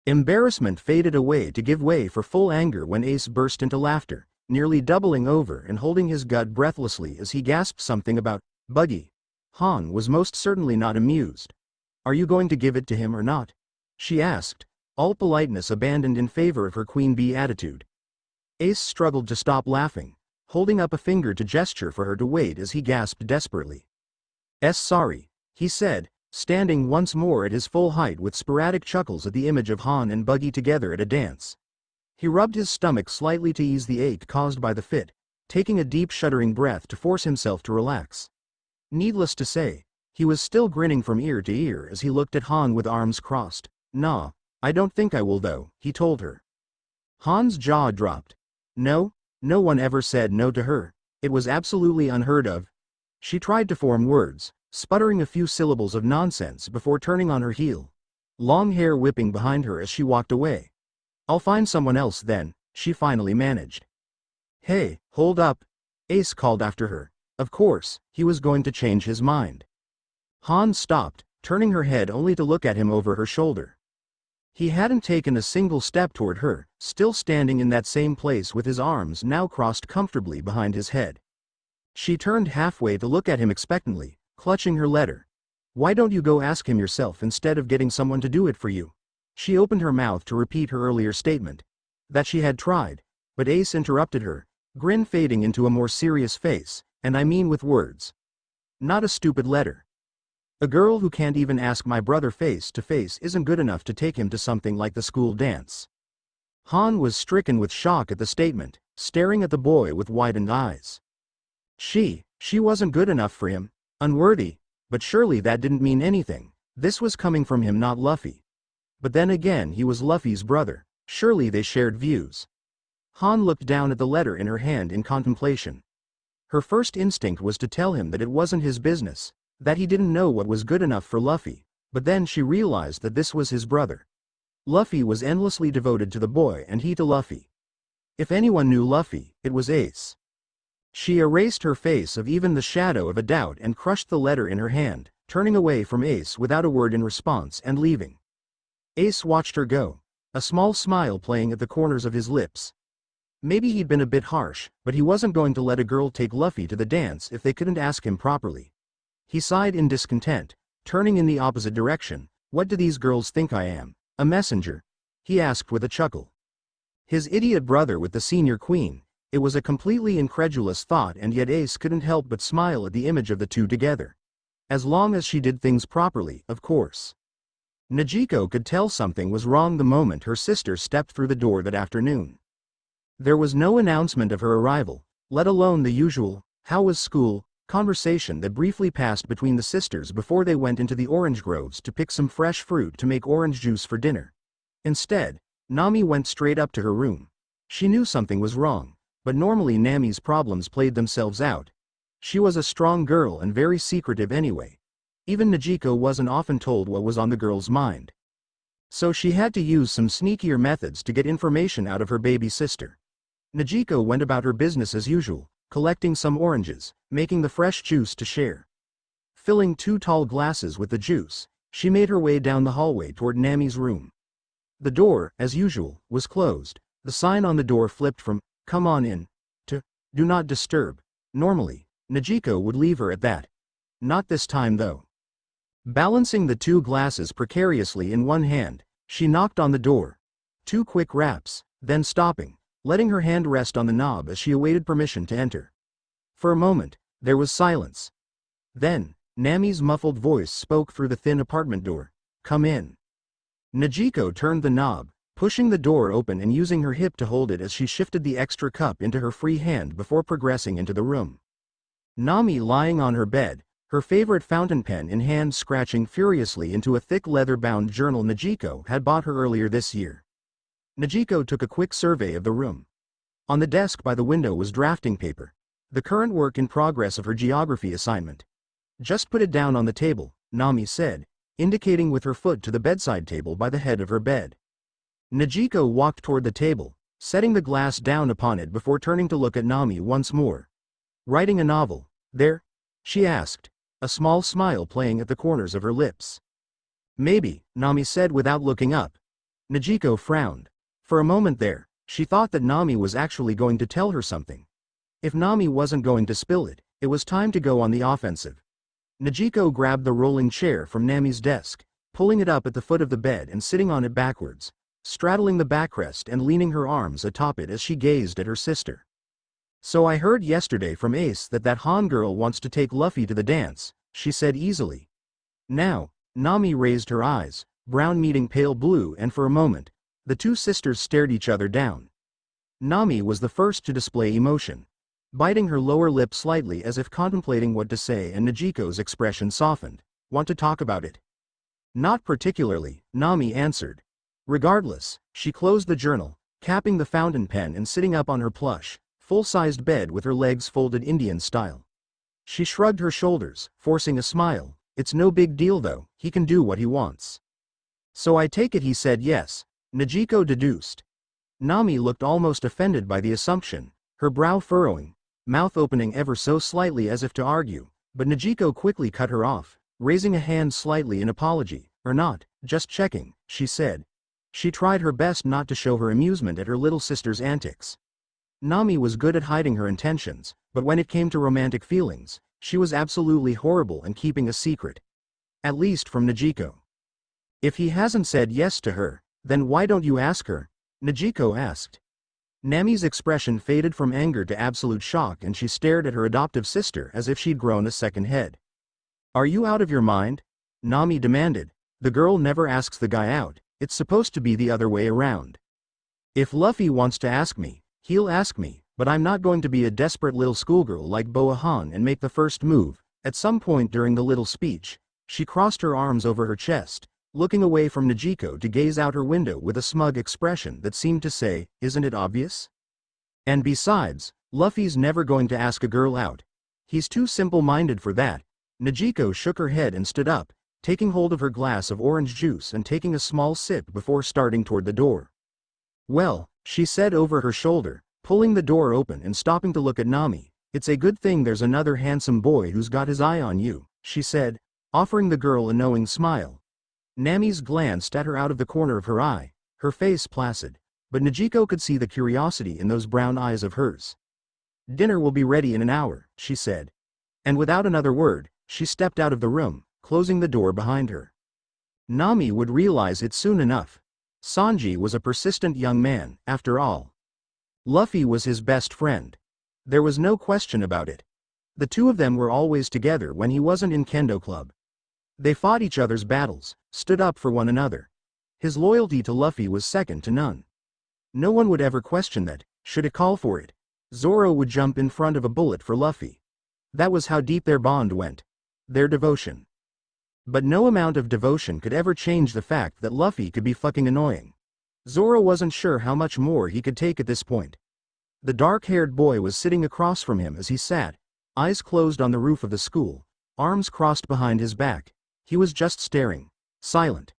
Embarrassment faded away to give way for full anger when Ace burst into laughter, nearly doubling over and holding his gut breathlessly as he gasped something about Buggy. Han was most certainly not amused. Are you going to give it to him or not? She asked, all politeness abandoned in favor of her queen bee attitude. Ace struggled to stop laughing, holding up a finger to gesture for her to wait as he gasped desperately. Sorry, he said, standing once more at his full height with sporadic chuckles at the image of Han and Buggy together at a dance. He rubbed his stomach slightly to ease the ache caused by the fit, taking a deep shuddering breath to force himself to relax. Needless to say, he was still grinning from ear to ear as he looked at Han with arms crossed. Nah, I don't think I will though, he told her. Han's jaw dropped. No, no one ever said no to her. It was absolutely unheard of. She tried to form words, sputtering a few syllables of nonsense before turning on her heel, long hair whipping behind her as she walked away. I'll find someone else then, she finally managed. Hey, hold up, Ace called after her. Of course, he was going to change his mind. Han stopped, turning her head only to look at him over her shoulder. He hadn't taken a single step toward her, still standing in that same place with his arms now crossed comfortably behind his head. She turned halfway to look at him expectantly, clutching her letter. Why don't you go ask him yourself instead of getting someone to do it for you? She opened her mouth to repeat her earlier statement. That she had tried, but Ace interrupted her, grin fading into a more serious face, and I mean with words. Not a stupid letter. A girl who can't even ask my brother face to face isn't good enough to take him to something like the school dance. Han was stricken with shock at the statement, staring at the boy with widened eyes. She wasn't good enough for him, unworthy, but surely that didn't mean anything. This was coming from him, not Luffy. But then again, he was Luffy's brother, surely they shared views. Han looked down at the letter in her hand in contemplation. Her first instinct was to tell him that it wasn't his business, that he didn't know what was good enough for Luffy, but then she realized that this was his brother. Luffy was endlessly devoted to the boy and he to Luffy. If anyone knew Luffy, it was Ace. She erased her face of even the shadow of a doubt and crushed the letter in her hand, turning away from Ace without a word in response and leaving. Ace watched her go, a small smile playing at the corners of his lips. Maybe he'd been a bit harsh, but he wasn't going to let a girl take Luffy to the dance if they couldn't ask him properly. He sighed in discontent, turning in the opposite direction. What do these girls think I am, a messenger? He asked with a chuckle. His idiot brother with the senior queen. It was a completely incredulous thought, and yet Ace couldn't help but smile at the image of the two together. As long as she did things properly, of course. Najiko could tell something was wrong the moment her sister stepped through the door that afternoon. There was no announcement of her arrival, let alone the usual, "How was school?" conversation that briefly passed between the sisters before they went into the orange groves to pick some fresh fruit to make orange juice for dinner. Instead, Nami went straight up to her room. She knew something was wrong. But normally Nami's problems played themselves out. She was a strong girl and very secretive anyway. Even Najiko wasn't often told what was on the girl's mind. So she had to use some sneakier methods to get information out of her baby sister. Najiko went about her business as usual, collecting some oranges, making the fresh juice to share. Filling 2 tall glasses with the juice, she made her way down the hallway toward Nami's room. The door, as usual, was closed. The sign on the door flipped from "Come on in" to "Do not disturb." Normally, Najiko would leave her at that. Not this time though. Balancing the 2 glasses precariously in one hand, she knocked on the door. 2 quick raps, then stopping, letting her hand rest on the knob as she awaited permission to enter. For a moment, there was silence. Then, Nami's muffled voice spoke through the thin apartment door. "Come in." Najiko turned the knob, pushing the door open and using her hip to hold it as she shifted the extra cup into her free hand before progressing into the room. Nami, lying on her bed, her favorite fountain pen in hand, scratching furiously into a thick leather-bound journal Najiko had bought her earlier this year. Najiko took a quick survey of the room. On the desk by the window was drafting paper, the current work in progress of her geography assignment. "Just put it down on the table," Nami said, indicating with her foot to the bedside table by the head of her bed. Najiko walked toward the table, setting the glass down upon it before turning to look at Nami once more. "Writing a novel, there?" she asked, a small smile playing at the corners of her lips. "Maybe," Nami said without looking up. Najiko frowned. For a moment there, she thought that Nami was actually going to tell her something. If Nami wasn't going to spill it, it was time to go on the offensive. Najiko grabbed the rolling chair from Nami's desk, pulling it up at the foot of the bed and sitting on it backwards, straddling the backrest and leaning her arms atop it as she gazed at her sister. "So I heard yesterday from Ace that Han girl wants to take Luffy to the dance," she said easily. Now, Nami raised her eyes, brown meeting pale blue, and for a moment, the two sisters stared each other down. Nami was the first to display emotion, biting her lower lip slightly as if contemplating what to say, and Najiko's expression softened. "Want to talk about it?" "Not particularly," Nami answered. Regardless, she closed the journal, capping the fountain pen and sitting up on her plush, full-sized bed with her legs folded Indian style. She shrugged her shoulders, forcing a smile. "It's no big deal though, he can do what he wants." "So I take it he said yes," Najiko deduced. Nami looked almost offended by the assumption, her brow furrowing, mouth opening ever so slightly as if to argue, but Najiko quickly cut her off, raising a hand slightly in apology. "Or not, just checking," she said. She tried her best not to show her amusement at her little sister's antics. Nami was good at hiding her intentions, but when it came to romantic feelings, she was absolutely horrible in keeping a secret. At least from Najiko. "If he hasn't said yes to her, then why don't you ask her?" Najiko asked. Nami's expression faded from anger to absolute shock, and she stared at her adoptive sister as if she'd grown a second head. "Are you out of your mind?" Nami demanded. "The girl never asks the guy out, it's supposed to be the other way around. If Luffy wants to ask me, he'll ask me, but I'm not going to be a desperate little schoolgirl like Han and make the first move." At some point during the little speech, she crossed her arms over her chest, looking away from Najiko to gaze out her window with a smug expression that seemed to say, "Isn't it obvious? And besides, Luffy's never going to ask a girl out. He's too simple-minded for that." Najiko shook her head and stood up, taking hold of her glass of orange juice and taking a small sip before starting toward the door. "Well," she said over her shoulder, pulling the door open and stopping to look at Nami, "it's a good thing there's another handsome boy who's got his eye on you," she said, offering the girl a knowing smile. Nami's glanced at her out of the corner of her eye, her face placid, but Najiko could see the curiosity in those brown eyes of hers. "Dinner will be ready in an hour," she said. And without another word, she stepped out of the room, closing the door behind her. Nami would realize it soon enough. Sanji was a persistent young man, after all. Luffy was his best friend. There was no question about it. The two of them were always together when he wasn't in Kendo Club. They fought each other's battles, stood up for one another. His loyalty to Luffy was second to none. No one would ever question that, should it call for it. Zoro would jump in front of a bullet for Luffy. That was how deep their bond went. Their devotion. But no amount of devotion could ever change the fact that Luffy could be fucking annoying. Zoro wasn't sure how much more he could take at this point. The dark-haired boy was sitting across from him as he sat, eyes closed on the roof of the school, arms crossed behind his back. He was just staring, silent.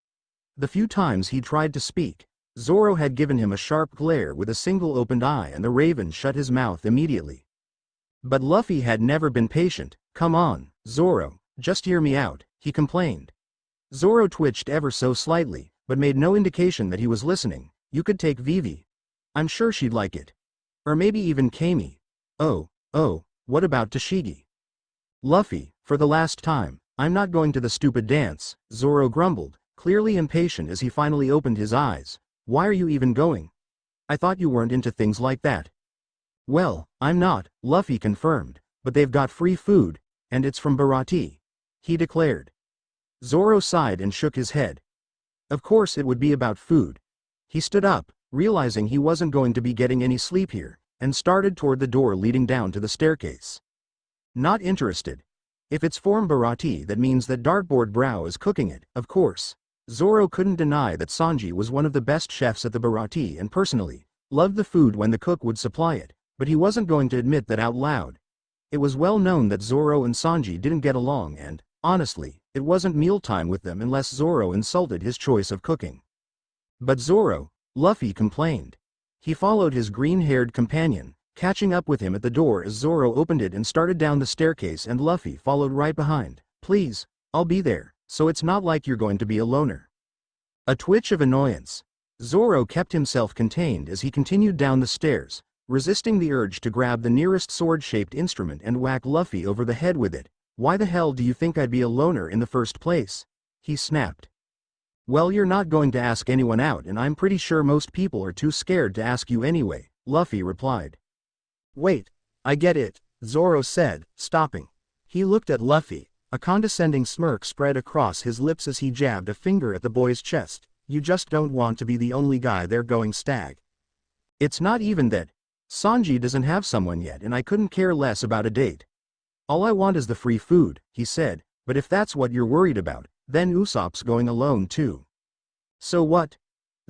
The few times he tried to speak, Zoro had given him a sharp glare with a single opened eye, and the raven shut his mouth immediately. But Luffy had never been patient. "Come on, Zoro, just hear me out," he complained. Zoro twitched ever so slightly, but made no indication that he was listening. "You could take Vivi. I'm sure she'd like it. Or maybe even Kami. Oh, what about Tashigi?" "Luffy, for the last time, I'm not going to the stupid dance," Zoro grumbled, clearly impatient as he finally opened his eyes. "Why are you even going? I thought you weren't into things like that." "Well, I'm not," Luffy confirmed, "but they've got free food, and it's from Baratie," he declared. Zoro sighed and shook his head. Of course it would be about food. He stood up, realizing he wasn't going to be getting any sleep here, and started toward the door leading down to the staircase. "Not interested." If it's form Bharati, that means that Dartboard Brow is cooking it, of course. Zoro couldn't deny that Sanji was one of the best chefs at the Bharati and personally loved the food when the cook would supply it, but he wasn't going to admit that out loud. It was well known that Zoro and Sanji didn't get along and, honestly, it wasn't mealtime with them unless Zoro insulted his choice of cooking. But Zoro, Luffy complained. He followed his green-haired companion, catching up with him at the door as Zoro opened it and started down the staircase and Luffy followed right behind. Please, I'll be there, so it's not like you're going to be a loner. A twitch of annoyance. Zoro kept himself contained as he continued down the stairs, resisting the urge to grab the nearest sword-shaped instrument and whack Luffy over the head with it. Why the hell do you think I'd be a loner in the first place? He snapped. Well, you're not going to ask anyone out and I'm pretty sure most people are too scared to ask you anyway, Luffy replied. Wait, I get it, Zoro said, stopping. He looked at Luffy, a condescending smirk spread across his lips as he jabbed a finger at the boy's chest. You just don't want to be the only guy there going stag. It's not even that. Sanji doesn't have someone yet and I couldn't care less about a date. All I want is the free food, he said, but if that's what you're worried about, then Usopp's going alone too. So what?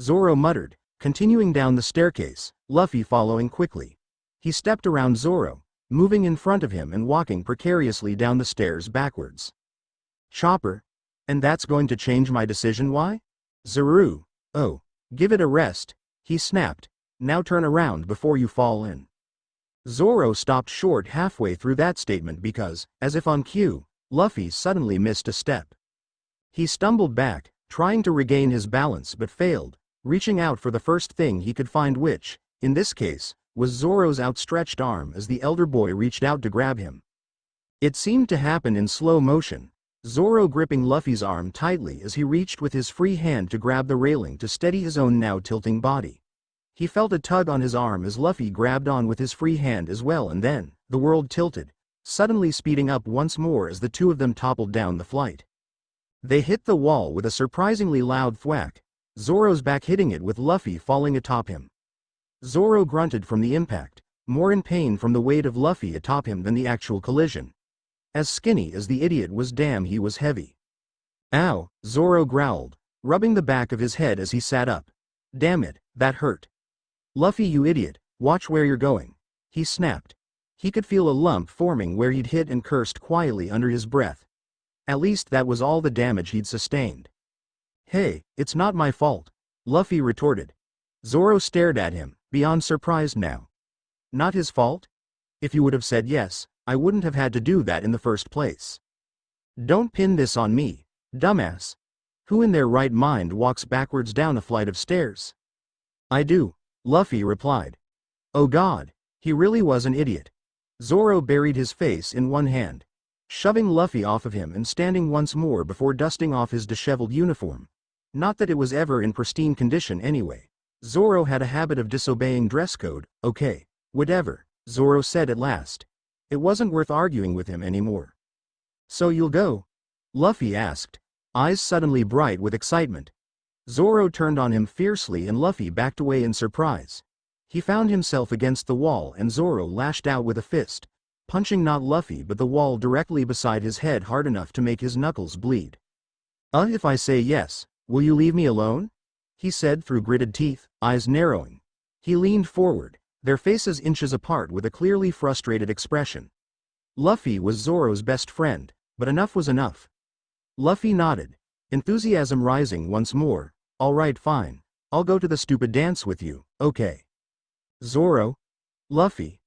Zoro muttered, continuing down the staircase, Luffy following quickly. He stepped around Zoro, moving in front of him and walking precariously down the stairs backwards. Chopper? And that's going to change my decision, why? Zoro, oh, give it a rest, he snapped, now turn around before you fall in. Zoro stopped short halfway through that statement because, as if on cue, Luffy suddenly missed a step. He stumbled back, trying to regain his balance but failed, reaching out for the first thing he could find which, in this case, was Zoro's outstretched arm as the elder boy reached out to grab him. It seemed to happen in slow motion, Zoro gripping Luffy's arm tightly as he reached with his free hand to grab the railing to steady his own now tilting body. He felt a tug on his arm as Luffy grabbed on with his free hand as well and then, the world tilted, suddenly speeding up once more as the two of them toppled down the flight. They hit the wall with a surprisingly loud thwack, Zoro's back hitting it with Luffy falling atop him. Zoro grunted from the impact, more in pain from the weight of Luffy atop him than the actual collision. As skinny as the idiot was, damn, he was heavy. Ow, Zoro growled, rubbing the back of his head as he sat up. Damn it, that hurt. Luffy, you idiot, watch where you're going, he snapped. He could feel a lump forming where he'd hit and cursed quietly under his breath. At least that was all the damage he'd sustained. Hey, it's not my fault, Luffy retorted. Zoro stared at him, beyond surprised now. Not his fault? If you would have said yes, I wouldn't have had to do that in the first place. Don't pin this on me, dumbass. Who in their right mind walks backwards down a flight of stairs? I do, Luffy replied. Oh God, he really was an idiot. Zoro buried his face in one hand, shoving Luffy off of him and standing once more before dusting off his disheveled uniform. Not that it was ever in pristine condition anyway. Zoro had a habit of disobeying dress code. Okay, whatever, Zoro said at last. It wasn't worth arguing with him anymore. So you'll go? Luffy asked, eyes suddenly bright with excitement. Zoro turned on him fiercely and Luffy backed away in surprise. He found himself against the wall and Zoro lashed out with a fist, punching not Luffy but the wall directly beside his head hard enough to make his knuckles bleed. If I say yes, will you leave me alone? He said through gritted teeth, eyes narrowing. He leaned forward, their faces inches apart with a clearly frustrated expression. Luffy was Zoro's best friend, but enough was enough. Luffy nodded, enthusiasm rising once more. All right, fine. I'll go to the stupid dance with you, okay. Zoro? Luffy?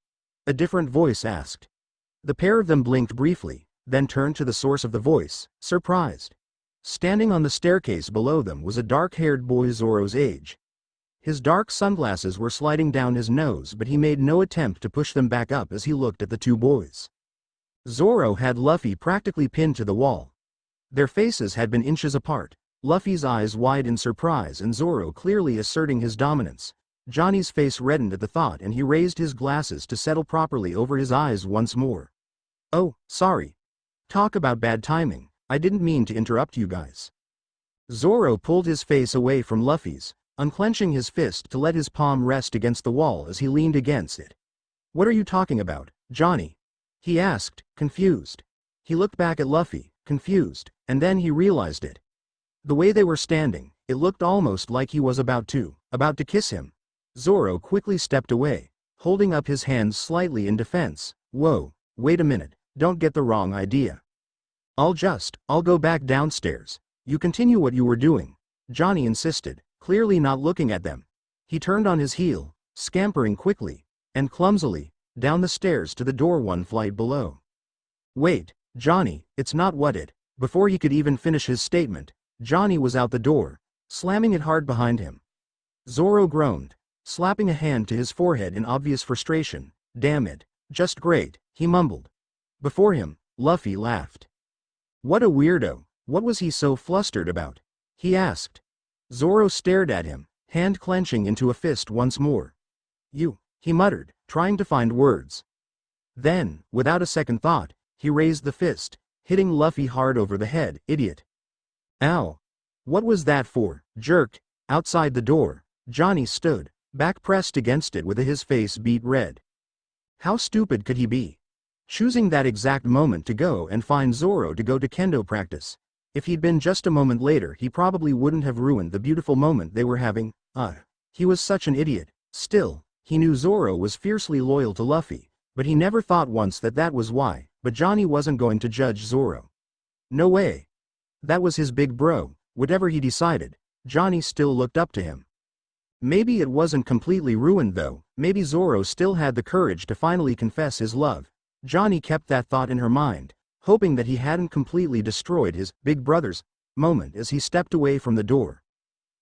A different voice asked. The pair of them blinked briefly, then turned to the source of the voice, surprised. Standing on the staircase below them was a dark-haired boy Zoro's age. His dark sunglasses were sliding down his nose but he made no attempt to push them back up as he looked at the two boys. Zoro had Luffy practically pinned to the wall. Their faces had been inches apart, Luffy's eyes wide in surprise and Zoro clearly asserting his dominance. Johnny's face reddened at the thought and he raised his glasses to settle properly over his eyes once more. Oh, sorry. Talk about bad timing, I didn't mean to interrupt you guys. Zoro pulled his face away from Luffy's, unclenching his fist to let his palm rest against the wall as he leaned against it. What are you talking about, Johnny? He asked, confused. He looked back at Luffy, confused, and then he realized it. The way they were standing, it looked almost like he was about to kiss him. Zoro quickly stepped away, holding up his hands slightly in defense. Whoa, wait a minute, don't get the wrong idea. I'll go back downstairs. You continue what you were doing, Johnny insisted, clearly not looking at them. He turned on his heel, scampering quickly, and clumsily, down the stairs to the door one flight below. Wait, Johnny, it's not what it. Before he could even finish his statement, Johnny was out the door, slamming it hard behind him. Zoro groaned, slapping a hand to his forehead in obvious frustration. Damn it, just great, he mumbled. Before him, Luffy laughed. What a weirdo, what was he so flustered about? He asked. Zoro stared at him, hand clenching into a fist once more. You, he muttered, trying to find words. Then, without a second thought, he raised the fist, hitting Luffy hard over the head. Idiot. Ow. What was that for? Jerked. Outside the door, Johnny stood, back pressed against it with his face beet red. How stupid could he be? Choosing that exact moment to go and find Zoro to go to kendo practice. If he'd been just a moment later, he probably wouldn't have ruined the beautiful moment they were having. He was such an idiot. Still, he knew Zoro was fiercely loyal to Luffy, but he never thought once that that was why. But Johnny wasn't going to judge Zoro. No way. That was his big bro. Whatever he decided, Johnny still looked up to him. Maybe it wasn't completely ruined though. Maybe Zoro still had the courage to finally confess his love. Johnny kept that thought in her mind, hoping that he hadn't completely destroyed his big brother's moment as he stepped away from the door.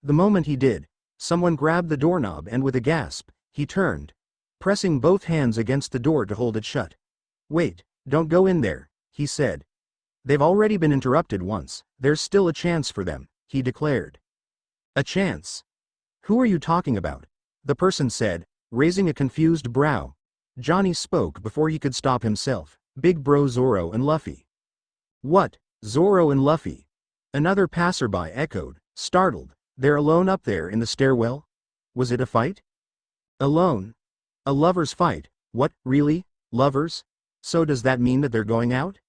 The moment he did, someone grabbed the doorknob and with a gasp, he turned, pressing both hands against the door to hold it shut. Wait, don't go in there, he said. They've already been interrupted once, there's still a chance for them, he declared. A chance? Who are you talking about? The person said, raising a confused brow. Johnny spoke before he could stop himself. Big bro Zoro and Luffy. What, Zoro and Luffy? Another passerby echoed, startled. They're alone up there in the stairwell? Was it a fight? Alone? A lover's fight? What, really? Lovers? So does that mean that they're going out?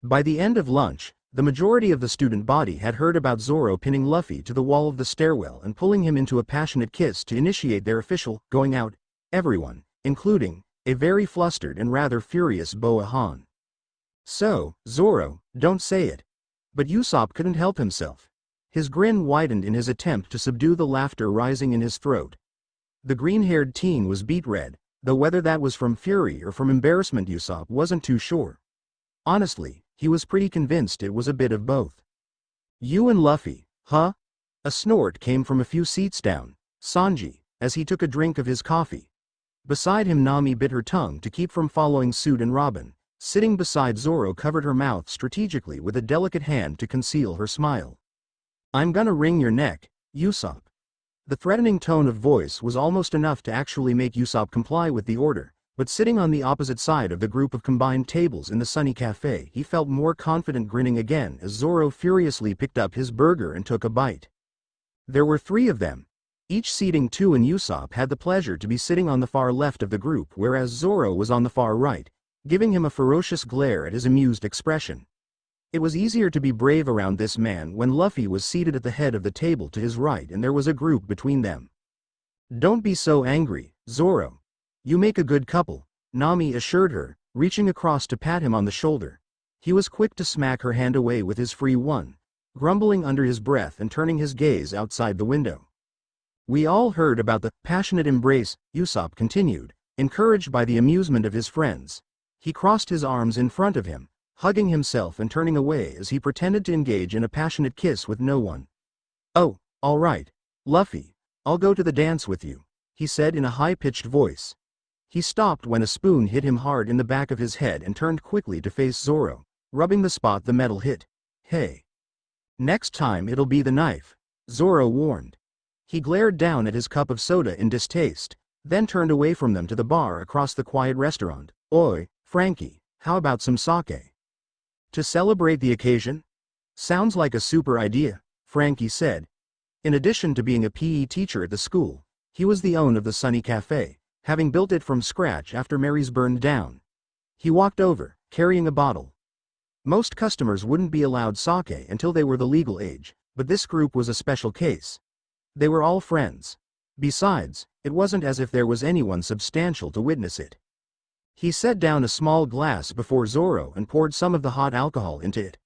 By the end of lunch, the majority of the student body had heard about Zoro pinning Luffy to the wall of the stairwell and pulling him into a passionate kiss to initiate their official going out. Everyone, including a very flustered and rather furious Boa Han. So, Zoro, don't say it. But Usopp couldn't help himself. His grin widened in his attempt to subdue the laughter rising in his throat. The green-haired teen was beet red, though whether that was from fury or from embarrassment Usopp wasn't too sure. Honestly, he was pretty convinced it was a bit of both. You and Luffy, huh? A snort came from a few seats down. Sanji, as he took a drink of his coffee. Beside him Nami bit her tongue to keep from following suit and Robin, sitting beside Zoro covered her mouth strategically with a delicate hand to conceal her smile. I'm gonna wring your neck, Usopp. The threatening tone of voice was almost enough to actually make Usopp comply with the order, but sitting on the opposite side of the group of combined tables in the sunny cafe he felt more confident grinning again as Zoro furiously picked up his burger and took a bite. There were 3 of them. Each seating 2 and Usopp had the pleasure to be sitting on the far left of the group whereas Zoro was on the far right, giving him a ferocious glare at his amused expression. It was easier to be brave around this man when Luffy was seated at the head of the table to his right and there was a group between them. Don't be so angry, Zoro. You make a good couple, Nami assured her, reaching across to pat him on the shoulder. He was quick to smack her hand away with his free one, grumbling under his breath and turning his gaze outside the window. We all heard about the passionate embrace, Usopp continued, encouraged by the amusement of his friends. He crossed his arms in front of him, hugging himself and turning away as he pretended to engage in a passionate kiss with no one. Oh, all right, Luffy, I'll go to the dance with you, he said in a high-pitched voice. He stopped when a spoon hit him hard in the back of his head and turned quickly to face Zoro, rubbing the spot the metal hit. Hey. Next time it'll be the knife, Zoro warned. He glared down at his cup of soda in distaste, then turned away from them to the bar across the quiet restaurant. Oi, Frankie, how about some sake? To celebrate the occasion? Sounds like a super idea, Frankie said. In addition to being a PE teacher at the school, he was the owner of the Sunny Cafe, having built it from scratch after Mary's burned down. He walked over, carrying a bottle. Most customers wouldn't be allowed sake until they were the legal age, but this group was a special case. They were all friends. Besides, it wasn't as if there was anyone substantial to witness it. He set down a small glass before Zoro and poured some of the hot alcohol into it.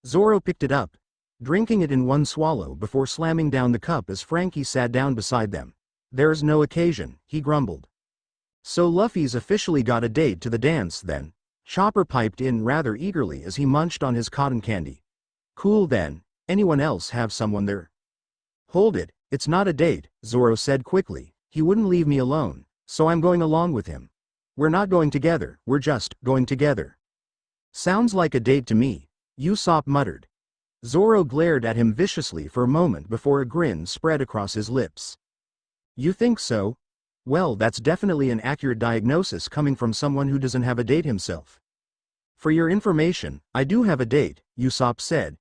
Zoro picked it up, drinking it in one swallow before slamming down the cup as Frankie sat down beside them. "There's no occasion," he grumbled. "So Luffy's officially got a date to the dance then?" Chopper piped in rather eagerly as he munched on his cotton candy. "Cool then, anyone else have someone there?" "Hold it, it's not a date," Zoro said quickly. "He wouldn't leave me alone, so I'm going along with him." "We're not going together, we're just going together." "Sounds like a date to me," Usopp muttered. Zoro glared at him viciously for a moment before a grin spread across his lips. "You think so? Well, that's definitely an accurate diagnosis coming from someone who doesn't have a date himself." "For your information, I do have a date," Usopp said.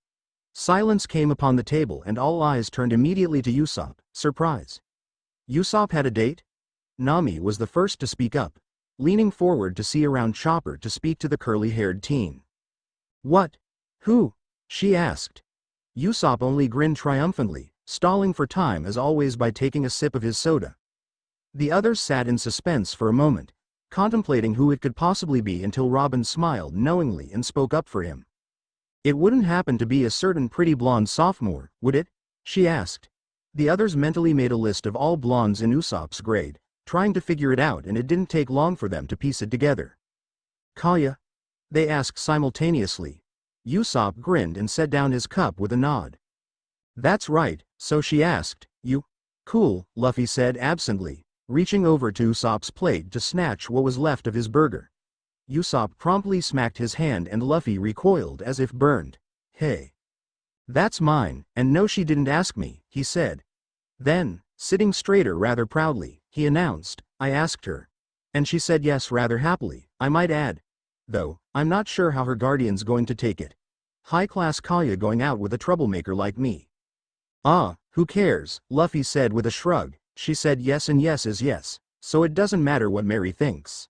Silence came upon the table and all eyes turned immediately to Usopp, surprise. Usopp had a date? Nami was the first to speak up, leaning forward to see around Chopper to speak to the curly-haired teen. "What? Who?" she asked. Usopp only grinned triumphantly, stalling for time as always by taking a sip of his soda. The others sat in suspense for a moment, contemplating who it could possibly be until Robin smiled knowingly and spoke up for him. "It wouldn't happen to be a certain pretty blonde sophomore, would it?" she asked. The others mentally made a list of all blondes in Usopp's grade, trying to figure it out, and it didn't take long for them to piece it together. "Kaya?" they asked simultaneously. Usopp grinned and set down his cup with a nod. "That's right, so she asked, you?" "Cool," Luffy said absently, reaching over to Usopp's plate to snatch what was left of his burger. Usopp promptly smacked his hand and Luffy recoiled as if burned. "Hey. That's mine, and no, she didn't ask me," he said. Then, sitting straighter rather proudly, he announced, "I asked her. And she said yes rather happily, I might add. Though, I'm not sure how her guardian's going to take it. High-class Kaya going out with a troublemaker like me." "Ah, who cares," Luffy said with a shrug. "She said yes and yes is yes, so it doesn't matter what Mary thinks."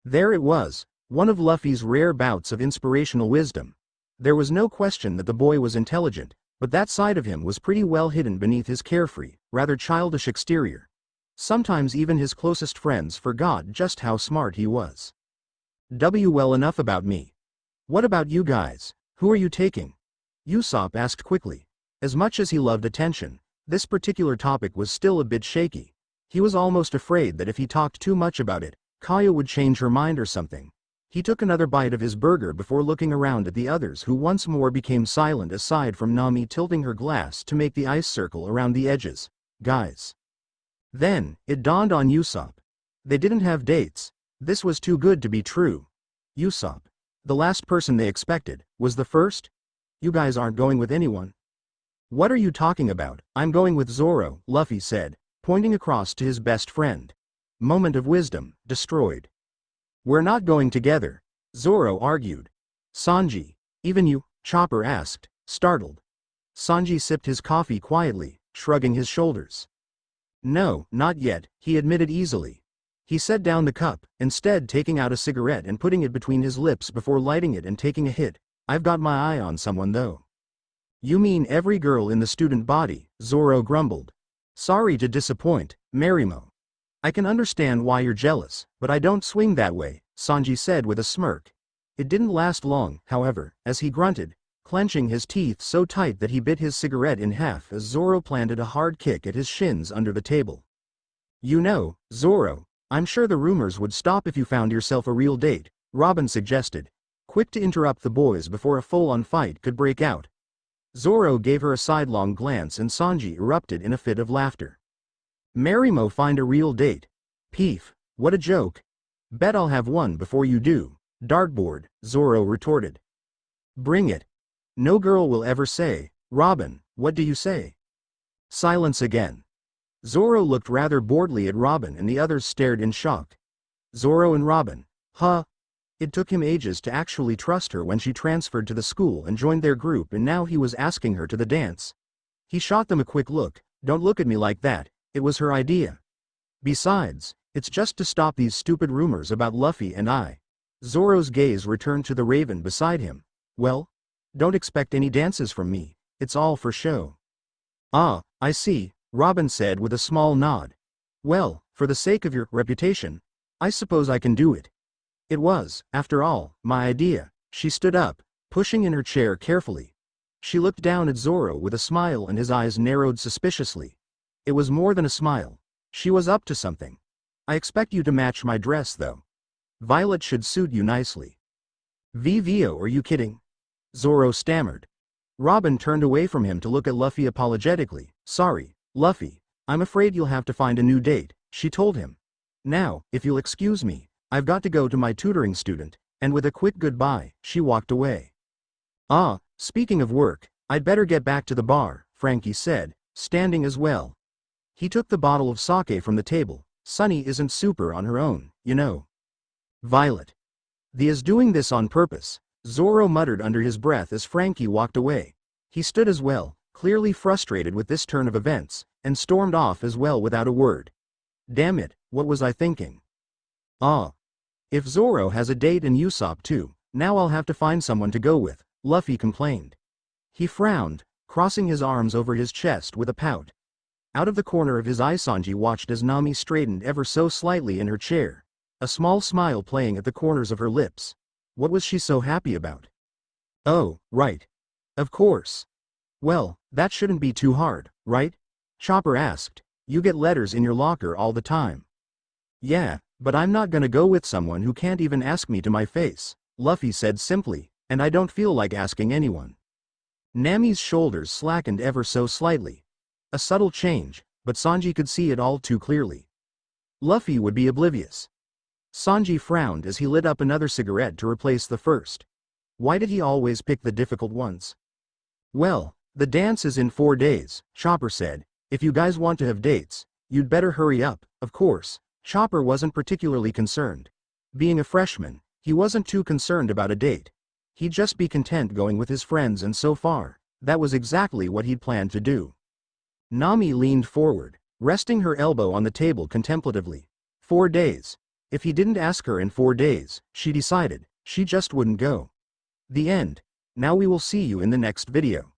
There it was, one of Luffy's rare bouts of inspirational wisdom. There was no question that the boy was intelligent, but that side of him was pretty well hidden beneath his carefree, rather childish exterior. Sometimes even his closest friends forgot just how smart he was. Well, enough about me. What about you guys? Who are you taking?" Usopp asked quickly. As much as he loved attention, this particular topic was still a bit shaky. He was almost afraid that if he talked too much about it, Kaya would change her mind or something. He took another bite of his burger before looking around at the others, who once more became silent aside from Nami tilting her glass to make the ice circle around the edges. "Guys." Then, it dawned on Usopp. They didn't have dates. This was too good to be true. Usopp, the last person they expected, was the first? "You guys aren't going with anyone?" "What are you talking about? I'm going with Zoro," Luffy said, pointing across to his best friend. Moment of wisdom, destroyed. "We're not going together," Zoro argued. "Sanji, even you?" Chopper asked, startled. Sanji sipped his coffee quietly, shrugging his shoulders. "No, not yet," he admitted easily. He set down the cup, instead taking out a cigarette and putting it between his lips before lighting it and taking a hit. "I've got my eye on someone though." "You mean every girl in the student body?" Zoro grumbled. "Sorry to disappoint, Marimo. I can understand why you're jealous, but I don't swing that way," Sanji said with a smirk. It didn't last long, however, as he grunted, clenching his teeth so tight that he bit his cigarette in half as Zoro planted a hard kick at his shins under the table. "You know, Zoro, I'm sure the rumors would stop if you found yourself a real date," Robin suggested, quick to interrupt the boys before a full-on fight could break out. Zoro gave her a sidelong glance and Sanji erupted in a fit of laughter. "Marimo find a real date? Peef, what a joke. Bet I'll have one before you do." "Dartboard," Zoro retorted. "Bring it. No girl will ever say, 'Robin, what do you say?'" Silence again. Zoro looked rather boredly at Robin and the others stared in shock. Zoro and Robin, huh? It took him ages to actually trust her when she transferred to the school and joined their group, and now he was asking her to the dance. He shot them a quick look. "Don't look at me like that, it was her idea. Besides, it's just to stop these stupid rumors about Luffy and I." Zoro's gaze returned to the raven beside him. Well, don't expect any dances from me, it's all for show. Ah, I see, Robin said with a small nod. Well, for the sake of your reputation, I suppose I can do it. It was, after all, my idea. She stood up, pushing in her chair carefully. She looked down at Zoro with a smile and his eyes narrowed suspiciously. It was more than a smile. She was up to something. I expect you to match my dress though. Violet should suit you nicely. VVO, are you kidding? Zoro stammered. Robin turned away from him to look at Luffy apologetically. Sorry, Luffy, I'm afraid you'll have to find a new date, she told him. Now, if you'll excuse me, I've got to go to my tutoring student, and with a quick goodbye, she walked away. Ah, speaking of work, I'd better get back to the bar, Frankie said, standing as well. He took the bottle of sake from the table. Sunny isn't super on her own, you know. Violet. The is doing this on purpose, Zoro muttered under his breath as Frankie walked away. He stood as well, clearly frustrated with this turn of events, and stormed off as well without a word. Damn it, what was I thinking? Ah. If Zoro has a date and Usopp too, now I'll have to find someone to go with, Luffy complained. He frowned, crossing his arms over his chest with a pout. Out of the corner of his eye Sanji watched as Nami straightened ever so slightly in her chair, a small smile playing at the corners of her lips. What was she so happy about? Oh, right. Of course. Well, that shouldn't be too hard, right? Chopper asked. You get letters in your locker all the time. Yeah, but I'm not gonna go with someone who can't even ask me to my face, Luffy said simply, and I don't feel like asking anyone. Nami's shoulders slackened ever so slightly. A subtle change, but Sanji could see it all too clearly. Luffy would be oblivious. Sanji frowned as he lit up another cigarette to replace the first. Why did he always pick the difficult ones? Well, the dance is in 4 days, Chopper said. If you guys want to have dates, you'd better hurry up, of course. Chopper wasn't particularly concerned. Being a freshman, he wasn't too concerned about a date. He'd just be content going with his friends, and so far, that was exactly what he'd planned to do. Nami leaned forward, resting her elbow on the table contemplatively. 4 days. If he didn't ask her in 4 days, she decided, she just wouldn't go. The end. Now we will see you in the next video.